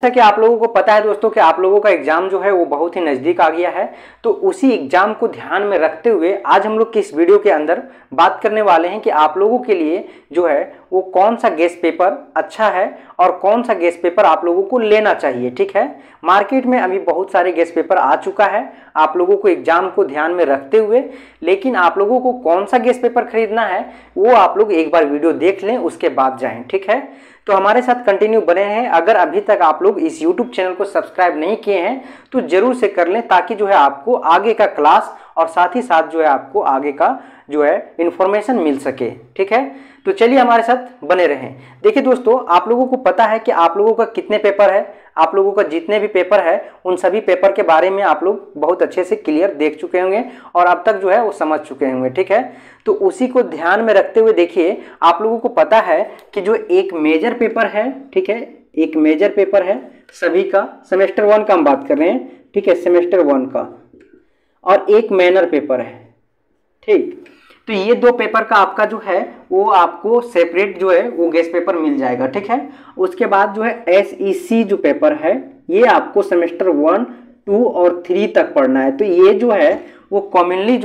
जैसा कि आप लोगों को पता है दोस्तों कि आप लोगों का एग्जाम जो है वो बहुत ही नज़दीक आ गया है। तो उसी एग्जाम को ध्यान में रखते हुए आज हम लोग की इस वीडियो के अंदर बात करने वाले हैं कि आप लोगों के लिए जो है वो कौन सा गेस्ट पेपर अच्छा है और कौन सा गेस्ट पेपर आप लोगों को लेना चाहिए। ठीक है, मार्केट में अभी बहुत सारे गेस्ट पेपर आ चुका है आप लोगों को एग्जाम को ध्यान में रखते हुए, लेकिन आप लोगों को कौन सा गेस्ट पेपर खरीदना है वो आप लोग एक बार वीडियो देख लें, उसके बाद जाएं। ठीक है, तो हमारे साथ कंटिन्यू बने हैं। अगर अभी तक आप लोग इस YouTube चैनल को सब्सक्राइब नहीं किए हैं तो जरूर से कर लें, ताकि जो है आपको आगे का क्लास और साथ ही साथ जो है आपको आगे का जो है इंफॉर्मेशन मिल सके। ठीक है, तो चलिए हमारे साथ बने रहें। देखिए दोस्तों, आप लोगों को पता है कि आप लोगों का कितने पेपर है, आप लोगों का जितने भी पेपर है उन सभी पेपर के बारे में आप लोग बहुत अच्छे से क्लियर देख चुके होंगे और अब तक जो है वो समझ चुके होंगे। ठीक है, तो उसी को ध्यान में रखते हुए देखिए, आप लोगों को पता है कि जो एक मेजर पेपर है, ठीक है, एक मेजर पेपर है सभी का, सेमेस्टर 1 का हम बात कर रहे हैं। ठीक है, सेमेस्टर 1 का, और एक मैनर पेपर है। ठीक, तो ये दो पेपर का आपका जो है वो आपको सेपरेट जो है वो गेस्ट पेपर मिल जाएगा। ठीक है, उसके बाद जो है SEC जो पेपर है ये आपको सेमेस्टर 1, 2 और 3 तक पढ़ना है। तो ये जो है वो कॉमनली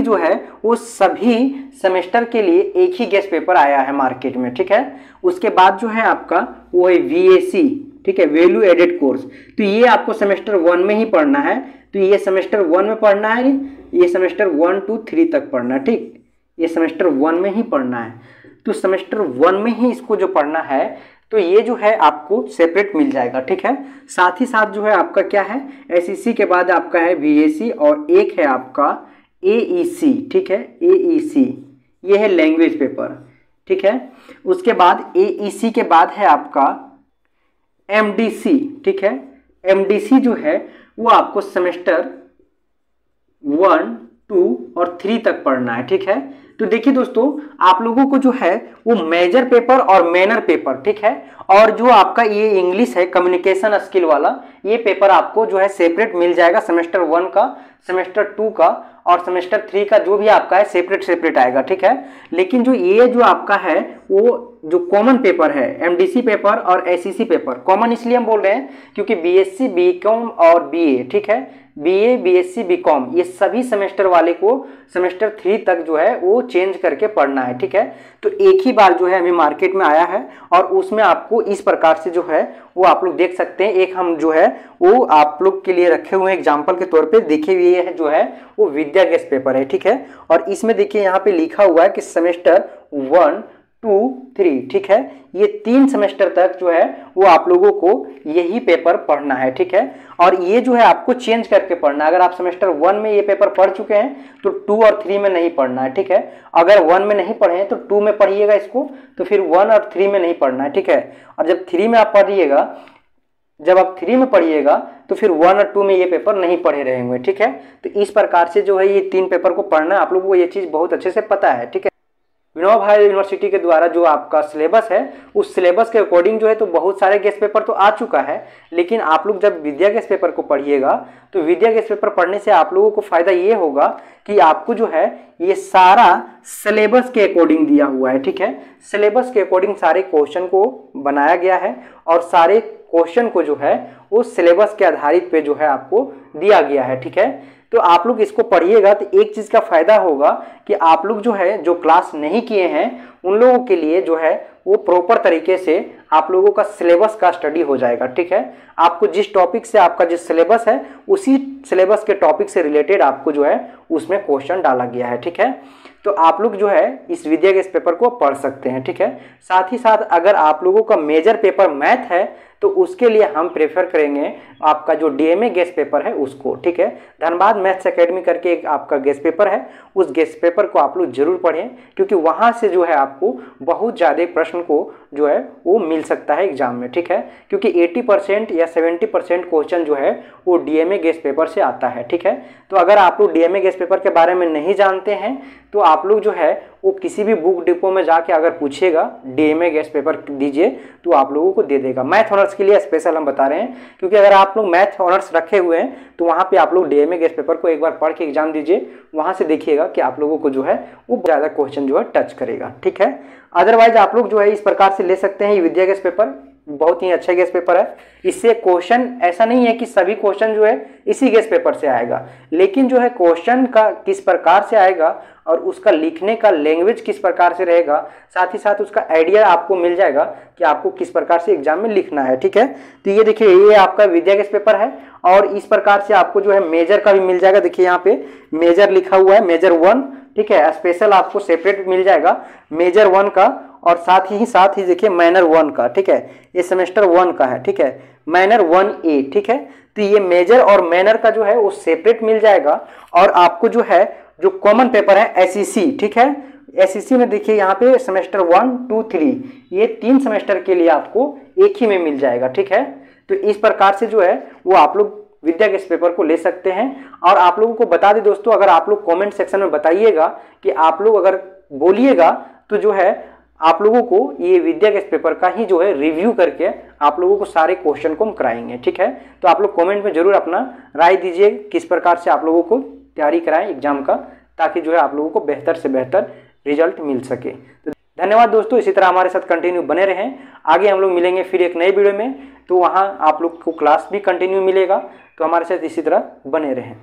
जो है वो सभी सेमेस्टर के लिए एक ही गेस्ट पेपर आया है मार्केट में। ठीक है, उसके बाद जो है आपका वो है VAC, ठीक है, वैल्यू एडेड कोर्स। तो ये आपको सेमेस्टर 1 में ही पढ़ना है। तो ये सेमेस्टर 1 में पढ़ना है, ये सेमेस्टर 1, 2, 3 तक पढ़ना है। ठीक, ये सेमेस्टर 1 में ही पढ़ना है। तो सेमेस्टर 1 में ही इसको जो पढ़ना है तो ये जो है आपको सेपरेट मिल जाएगा। ठीक है, साथ ही साथ जो है आपका क्या है, SEC के बाद आपका है VAC और एक है आपका AEC। ठीक है, AEC ये है लैंग्वेज पेपर। ठीक है, उसके बाद AEC के बाद है आपका MDC। ठीक है, MDC जो है वो आपको सेमेस्टर 1, 2 और 3 तक पढ़ना है। ठीक है, तो देखिए दोस्तों, आप लोगों को जो है वो मेजर पेपर और मैनर पेपर, ठीक है, और जो आपका ये इंग्लिश है कम्युनिकेशन स्किल वाला, ये पेपर आपको जो है सेपरेट मिल जाएगा। सेमेस्टर 1 का, सेमेस्टर 2 का और सेमेस्टर 3 का जो भी आपका है सेपरेट आएगा। ठीक है, लेकिन जो ये जो आपका है वो जो कॉमन पेपर है MDC पेपर और SEC पेपर, कॉमन इसलिए हम बोल रहे हैं क्योंकि BSc, BCom और BA, ठीक है, BA, BSc, BCom ये सभी सेमेस्टर वाले को सेमेस्टर 3 तक जो है वो चेंज करके पढ़ना है। ठीक है, तो एक ही बार जो है अभी मार्केट में आया है और उसमें आपको इस प्रकार से जो है वो आप लोग देख सकते हैं। एक हम जो है वो आप लोग के लिए रखे हुए एग्जाम्पल के तौर पे देखिए, ये है जो है वो विद्या गेस्ट पेपर है। ठीक है, और इसमें देखिए यहाँ पे लिखा हुआ है कि सेमेस्टर 1, 2, 3, ठीक है, ये 3 सेमेस्टर तक जो है वो आप लोगों को यही पेपर पढ़ना है। ठीक है, और ये जो है आपको चेंज करके पढ़ना है। अगर आप सेमेस्टर 1 में ये पेपर पढ़ चुके हैं तो 2 और 3 में नहीं पढ़ना है। ठीक है, अगर 1 में नहीं पढ़े हैं तो 2 में पढ़िएगा इसको, तो फिर 1 और 3 में नहीं पढ़ना है। ठीक है, और जब 3 में आप पढ़िएगा, जब आप 3 में पढ़िएगा तो फिर 1 और 2 में ये पेपर नहीं पढ़े रहेंगे। ठीक है, तो इस प्रकार से जो है ये 3 पेपर को पढ़ना है। आप लोगों को ये चीज़ बहुत अच्छे से पता है। ठीक है, विनोबा भावे यूनिवर्सिटी के द्वारा जो आपका सिलेबस है उस सिलेबस के अकॉर्डिंग जो है तो बहुत सारे गेस्ट पेपर तो आ चुका है, लेकिन आप लोग जब विद्या गेस्ट पेपर को पढ़िएगा तो विद्या गेस्ट पेपर पढ़ने से आप लोगों को फायदा ये होगा कि आपको जो है ये सारा सिलेबस के अकॉर्डिंग दिया हुआ है। ठीक है, सिलेबस के अकॉर्डिंग सारे क्वेश्चन को बनाया गया है और सारे क्वेश्चन को जो है वो सिलेबस के आधारित पे जो है आपको दिया गया है। ठीक है, तो आप लोग इसको पढ़िएगा तो एक चीज़ का फायदा होगा कि आप लोग जो है जो क्लास नहीं किए हैं उन लोगों के लिए जो है वो प्रॉपर तरीके से आप लोगों का सिलेबस का स्टडी हो जाएगा। ठीक है, आपको जिस टॉपिक से आपका जिस सिलेबस है उसी सिलेबस के टॉपिक से रिलेटेड आपको जो है उसमें क्वेश्चन डाला गया है। ठीक है, तो आप लोग जो है इस विद्या गेस्ट पेपर को पढ़ सकते हैं। ठीक है, साथ ही साथ अगर आप लोगों का मेजर पेपर मैथ है तो उसके लिए हम प्रेफर करेंगे आपका जो DMA गेस्ट पेपर है उसको। ठीक है, धनबाद मैथ्स एकेडमी करके एक आपका गेस्ट पेपर है, उस गेस्ट पेपर को आप लोग जरूर पढ़ें, क्योंकि वहाँ से जो है आपको बहुत ज़्यादा प्रश्न को जो है वो मिल सकता है एग्जाम में। ठीक है, क्योंकि 80% या 70% क्वेश्चन जो है वो DMA गेस्ट पेपर से आता है। ठीक है, तो अगर आप लोग DMA गेस्ट पेपर के बारे में नहीं जानते हैं तो आप लोग जो है वो किसी भी बुक डिपो में जाके अगर पूछिएगा DMA गेस्ट पेपर दीजिए तो आप लोगों को दे देगा। मैथ ऑनर्स के लिए स्पेशल हम बता रहे हैं, क्योंकि अगर आप लोग मैथ ऑनर्स रखे हुए हैं तो वहाँ पे आप लोग DMA गेस्ट पेपर को एक बार पढ़ के एग्जाम दीजिए, वहाँ से देखिएगा कि आप लोगों को जो है वो ज़्यादा क्वेश्चन जो है टच करेगा। ठीक है, अदरवाइज आप लोग जो है इस प्रकार से ले सकते हैं ये विद्या गेस्ट पेपर। बहुत ही अच्छा गेस्ट पेपर है। इससे क्वेश्चन ऐसा नहीं है कि सभी क्वेश्चन जो है इसी गेस्ट पेपर से आएगा, लेकिन जो है क्वेश्चन का किस प्रकार से आएगा और उसका लिखने का लैंग्वेज किस प्रकार से रहेगा, साथ ही साथ उसका आइडिया आपको मिल जाएगा कि आपको किस प्रकार से एग्जाम में लिखना है। ठीक है, तो ये देखिए ये आपका विद्या गेस्ट पेपर है और इस प्रकार से आपको जो है मेजर का भी मिल जाएगा। देखिए यहाँ पे मेजर लिखा हुआ है, मेजर 1। ठीक है, स्पेशल आपको सेपरेट मिल जाएगा मेजर 1 का, और साथ ही देखिए मैनर 1 का। ठीक है, ये सेमेस्टर 1 का है। ठीक है, मैनर 1A। ठीक है, तो ये मेजर और मैनर का जो है वो सेपरेट मिल जाएगा। और आपको जो है जो कॉमन पेपर है SEC, ठीक है, SEC में देखिए यहाँ पे सेमेस्टर 1, 2, 3 ये 3 सेमेस्टर के लिए आपको एक ही में मिल जाएगा। ठीक है, तो इस प्रकार से जो है वो आप लोग विद्या गेस्ट पेपर को ले सकते हैं। और आप लोगों को बता दें दोस्तों, अगर आप लोग कमेंट सेक्शन में बताइएगा कि आप लोग अगर बोलिएगा तो जो है आप लोगों को ये विद्या गेस्ट पेपर का ही जो है रिव्यू करके आप लोगों को सारे क्वेश्चन को हम कराएंगे। ठीक है, तो आप लोग कमेंट में जरूर अपना राय दीजिए किस प्रकार से आप लोगों को तैयारी कराएं एग्जाम का, ताकि जो है आप लोगों को बेहतर से बेहतर रिजल्ट मिल सके। तो धन्यवाद दोस्तों, इसी तरह हमारे साथ कंटिन्यू बने रहें। आगे हम लोग मिलेंगे फिर एक नए वीडियो में, तो वहाँ आप लोग को क्लास भी कंटिन्यू मिलेगा, तो हमारे साथ इसी तरह बने रहें।